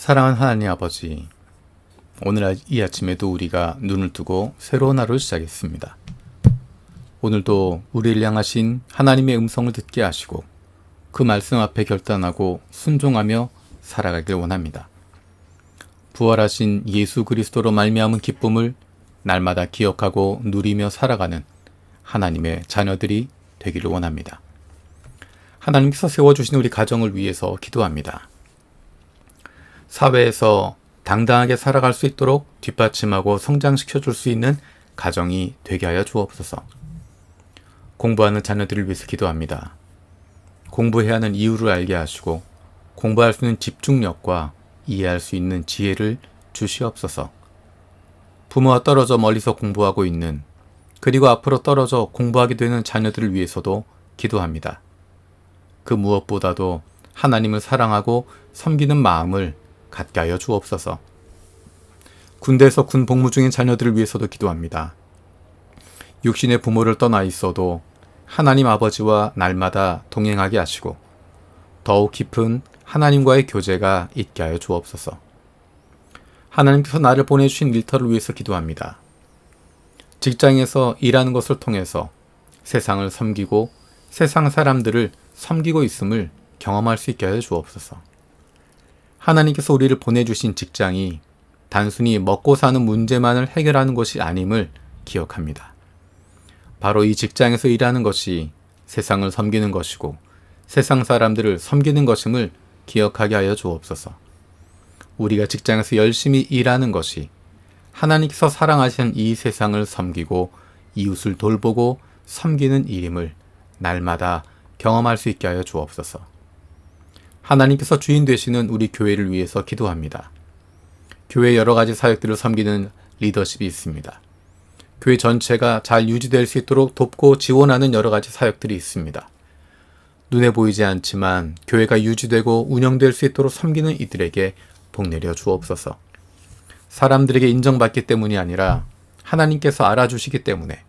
사랑하는 하나님 아버지, 오늘 이 아침에도 우리가 눈을 뜨고 새로운 하루를 시작했습니다. 오늘도 우리를 향하신 하나님의 음성을 듣게 하시고 그 말씀 앞에 결단하고 순종하며 살아가길 원합니다. 부활하신 예수 그리스도로 말미암은 기쁨을 날마다 기억하고 누리며 살아가는 하나님의 자녀들이 되기를 원합니다. 하나님께서 세워주신 우리 가정을 위해서 기도합니다. 사회에서 당당하게 살아갈 수 있도록 뒷받침하고 성장시켜 줄 수 있는 가정이 되게 하여 주옵소서. 공부하는 자녀들을 위해서 기도합니다. 공부해야 하는 이유를 알게 하시고 공부할 수 있는 집중력과 이해할 수 있는 지혜를 주시옵소서. 부모와 떨어져 멀리서 공부하고 있는, 그리고 앞으로 떨어져 공부하게 되는 자녀들을 위해서도 기도합니다. 그 무엇보다도 하나님을 사랑하고 섬기는 마음을 갖게 하여 주옵소서. 군대에서 군 복무 중인 자녀들을 위해서도 기도합니다. 육신의 부모를 떠나 있어도 하나님 아버지와 날마다 동행하게 하시고 더욱 깊은 하나님과의 교제가 있게 하여 주옵소서. 하나님께서 나를 보내주신 일터를 위해서 기도합니다. 직장에서 일하는 것을 통해서 세상을 섬기고 세상 사람들을 섬기고 있음을 경험할 수 있게 하여 주옵소서. 하나님께서 우리를 보내주신 직장이 단순히 먹고 사는 문제만을 해결하는 것이 아님을 기억합니다. 바로 이 직장에서 일하는 것이 세상을 섬기는 것이고 세상 사람들을 섬기는 것임을 기억하게 하여 주옵소서. 우리가 직장에서 열심히 일하는 것이 하나님께서 사랑하시는 이 세상을 섬기고 이웃을 돌보고 섬기는 일임을 날마다 경험할 수 있게 하여 주옵소서. 하나님께서 주인 되시는 우리 교회를 위해서 기도합니다. 교회 여러 가지 사역들을 섬기는 리더십이 있습니다. 교회 전체가 잘 유지될 수 있도록 돕고 지원하는 여러 가지 사역들이 있습니다. 눈에 보이지 않지만 교회가 유지되고 운영될 수 있도록 섬기는 이들에게 복 내려 주옵소서. 사람들에게 인정받기 때문이 아니라 하나님께서 알아주시기 때문에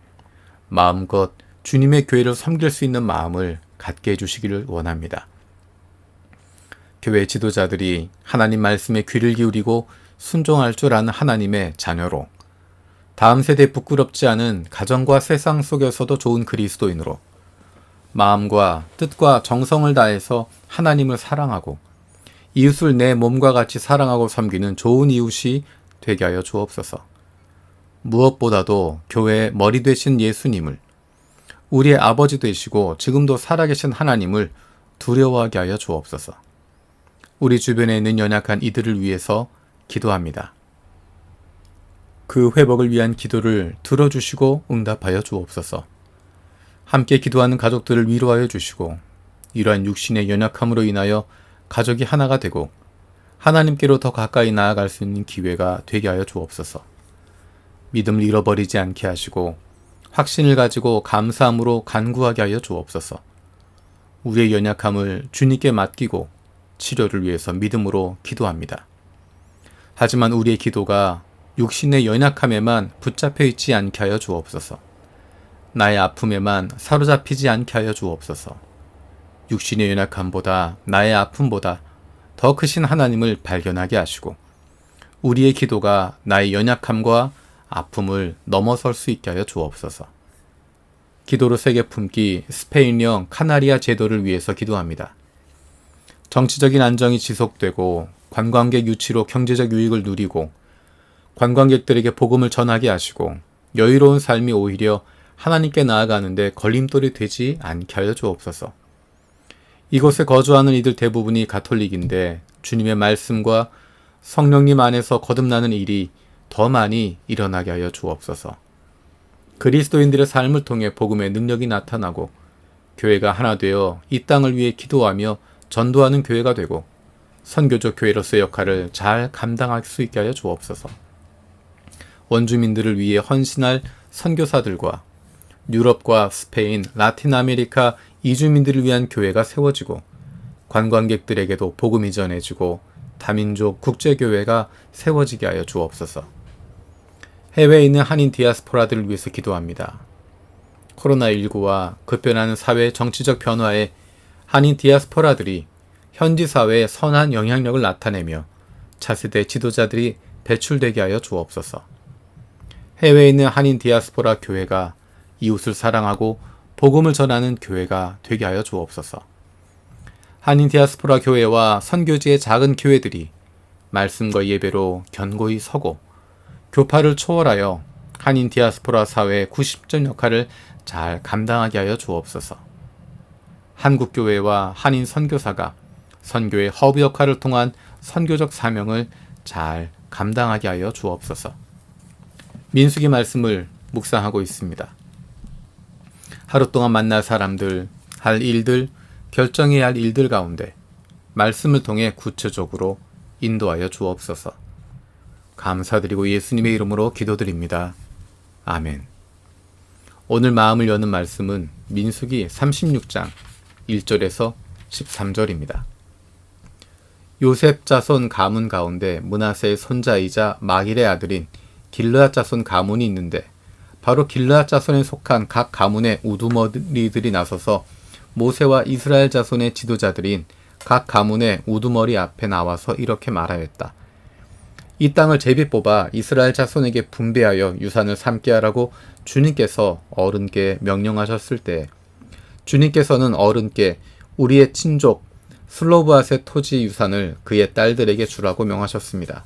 마음껏 주님의 교회를 섬길 수 있는 마음을 갖게 해주시기를 원합니다. 교회 지도자들이 하나님 말씀에 귀를 기울이고 순종할 줄 아는 하나님의 자녀로, 다음 세대에 부끄럽지 않은 가정과 세상 속에서도 좋은 그리스도인으로 마음과 뜻과 정성을 다해서 하나님을 사랑하고 이웃을 내 몸과 같이 사랑하고 섬기는 좋은 이웃이 되게 하여 주옵소서. 무엇보다도 교회의 머리 되신 예수님을, 우리의 아버지 되시고 지금도 살아계신 하나님을 두려워하게 하여 주옵소서. 우리 주변에 있는 연약한 이들을 위해서 기도합니다. 그 회복을 위한 기도를 들어주시고 응답하여 주옵소서. 함께 기도하는 가족들을 위로하여 주시고 이러한 육신의 연약함으로 인하여 가족이 하나가 되고 하나님께로 더 가까이 나아갈 수 있는 기회가 되게 하여 주옵소서. 믿음을 잃어버리지 않게 하시고 확신을 가지고 감사함으로 간구하게 하여 주옵소서. 우리의 연약함을 주님께 맡기고 치료를 위해서 믿음으로 기도합니다. 하지만 우리의 기도가 육신의 연약함에만 붙잡혀 있지 않게 하여 주옵소서. 나의 아픔에만 사로잡히지 않게 하여 주옵소서. 육신의 연약함보다 나의 아픔보다 더 크신 하나님을 발견하게 하시고 우리의 기도가 나의 연약함과 아픔을 넘어설 수 있게 하여 주옵소서. 기도로 세계 품기 스페인령 카나리아 제도를 위해서 기도합니다. 정치적인 안정이 지속되고 관광객 유치로 경제적 유익을 누리고 관광객들에게 복음을 전하게 하시고 여유로운 삶이 오히려 하나님께 나아가는데 걸림돌이 되지 않게 하여 주옵소서. 이곳에 거주하는 이들 대부분이 가톨릭인데 주님의 말씀과 성령님 안에서 거듭나는 일이 더 많이 일어나게 하여 주옵소서. 그리스도인들의 삶을 통해 복음의 능력이 나타나고 교회가 하나 되어 이 땅을 위해 기도하며 전도하는 교회가 되고 선교적 교회로서의 역할을 잘 감당할 수 있게 하여 주옵소서. 원주민들을 위해 헌신할 선교사들과 유럽과 스페인, 라틴 아메리카 이주민들을 위한 교회가 세워지고 관광객들에게도 복음이 전해지고 다민족 국제교회가 세워지게 하여 주옵소서. 해외에 있는 한인 디아스포라들을 위해서 기도합니다. 코로나19와 급변하는 사회 정치적 변화에 한인 디아스포라들이 현지 사회에 선한 영향력을 나타내며 차세대 지도자들이 배출되게 하여 주옵소서. 해외에 있는 한인 디아스포라 교회가 이웃을 사랑하고 복음을 전하는 교회가 되게 하여 주옵소서. 한인 디아스포라 교회와 선교지의 작은 교회들이 말씀과 예배로 견고히 서고 교파를 초월하여 한인 디아스포라 사회의 구심점 역할을 잘 감당하게 하여 주옵소서. 한국교회와 한인 선교사가 선교의 허브 역할을 통한 선교적 사명을 잘 감당하게 하여 주옵소서. 민수기 말씀을 묵상하고 있습니다. 하루 동안 만날 사람들, 할 일들, 결정해야 할 일들 가운데 말씀을 통해 구체적으로 인도하여 주옵소서. 감사드리고 예수님의 이름으로 기도드립니다. 아멘. 오늘 마음을 여는 말씀은 민수기 36장 1절에서 13절입니다. 요셉 자손 가문 가운데 므낫세의 손자이자 마길의 아들인 길르앗 자손 가문이 있는데 바로 길르앗 자손에 속한 각 가문의 우두머리들이 나서서 모세와 이스라엘 자손의 지도자들인 각 가문의 우두머리 앞에 나와서 이렇게 말하였다. 이 땅을 제비 뽑아 이스라엘 자손에게 분배하여 유산을 삼게 하라고 주님께서 어른께 명령하셨을 때 주님께서는 어른께 우리의 친족 슬로브앗의 토지 유산을 그의 딸들에게 주라고 명하셨습니다.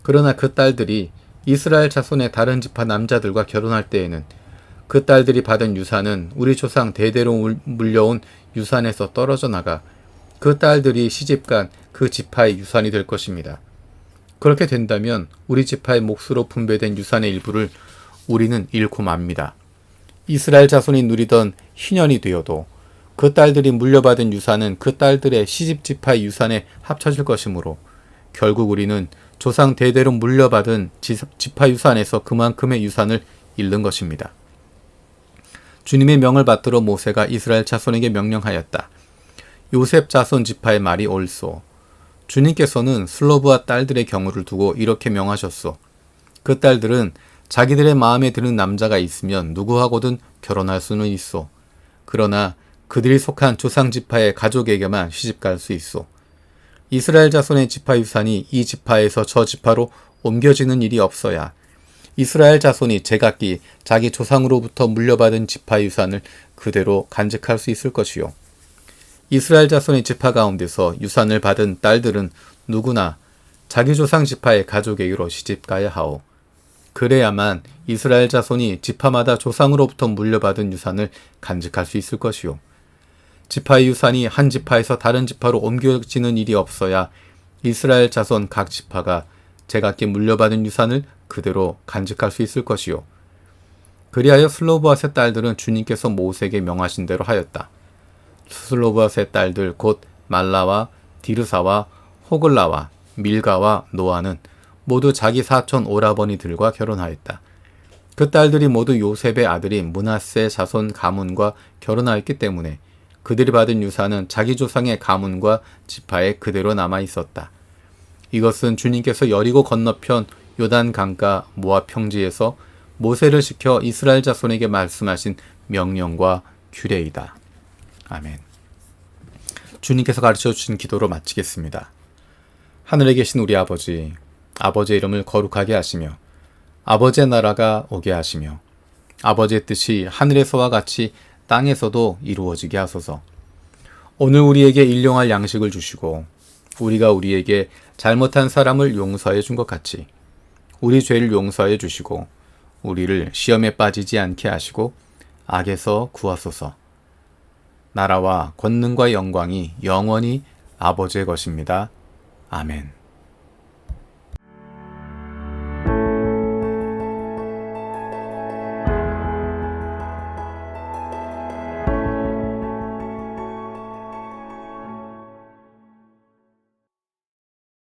그러나 그 딸들이 이스라엘 자손의 다른 지파 남자들과 결혼할 때에는 그 딸들이 받은 유산은 우리 조상 대대로 물려온 유산에서 떨어져 나가 그 딸들이 시집간 그 지파의 유산이 될 것입니다. 그렇게 된다면 우리 지파의 몫으로 분배된 유산의 일부를 우리는 잃고 맙니다. 이스라엘 자손이 누리던 희년이 되어도 그 딸들이 물려받은 유산은 그 딸들의 시집 지파의 유산에 합쳐질 것이므로 결국 우리는 조상 대대로 물려받은 지파 유산에서 그만큼의 유산을 잃는 것입니다. 주님의 명을 받들어 모세가 이스라엘 자손에게 명령하였다. 요셉 자손 지파의 말이 옳소. 주님께서는 슬로브와 딸들의 경우를 두고 이렇게 명하셨소. 그 딸들은 자기들의 마음에 드는 남자가 있으면 누구하고든 결혼할 수는 있소. 그러나 그들이 속한 조상 지파의 가족에게만 시집갈 수 있소. 이스라엘 자손의 지파 유산이 이 지파에서 저 지파로 옮겨지는 일이 없어야 이스라엘 자손이 제각기 자기 조상으로부터 물려받은 지파 유산을 그대로 간직할 수 있을 것이요. 이스라엘 자손의 지파 가운데서 유산을 받은 딸들은 누구나 자기 조상 지파의 가족에게로 시집가야 하오. 그래야만 이스라엘 자손이 지파마다 조상으로부터 물려받은 유산을 간직할 수 있을 것이요. 지파의 유산이 한 지파에서 다른 지파로 옮겨지는 일이 없어야 이스라엘 자손 각 지파가 제각기 물려받은 유산을 그대로 간직할 수 있을 것이요. 그리하여 슬로브앗의 딸들은 주님께서 모세에게 명하신 대로 하였다. 슬로브앗의 딸들 곧 말라와 디르사와 호글라와 밀가와 노아는 모두 자기 사촌 오라버니들과 결혼하였다. 그 딸들이 모두 요셉의 아들인 므낫세 자손 가문과 결혼하였기 때문에 그들이 받은 유산은 자기 조상의 가문과 지파에 그대로 남아 있었다. 이것은 주님께서 여리고 건너편 요단 강가 모압 평지에서 모세를 시켜 이스라엘 자손에게 말씀하신 명령과 규례이다. 아멘. 주님께서 가르쳐 주신 기도로 마치겠습니다. 하늘에 계신 우리 아버지, 아버지의 이름을 거룩하게 하시며 아버지의 나라가 오게 하시며 아버지의 뜻이 하늘에서와 같이 땅에서도 이루어지게 하소서. 오늘 우리에게 일용할 양식을 주시고 우리가 우리에게 잘못한 사람을 용서해 준 것 같이 우리 죄를 용서해 주시고 우리를 시험에 빠지지 않게 하시고 악에서 구하소서. 나라와 권능과 영광이 영원히 아버지의 것입니다. 아멘.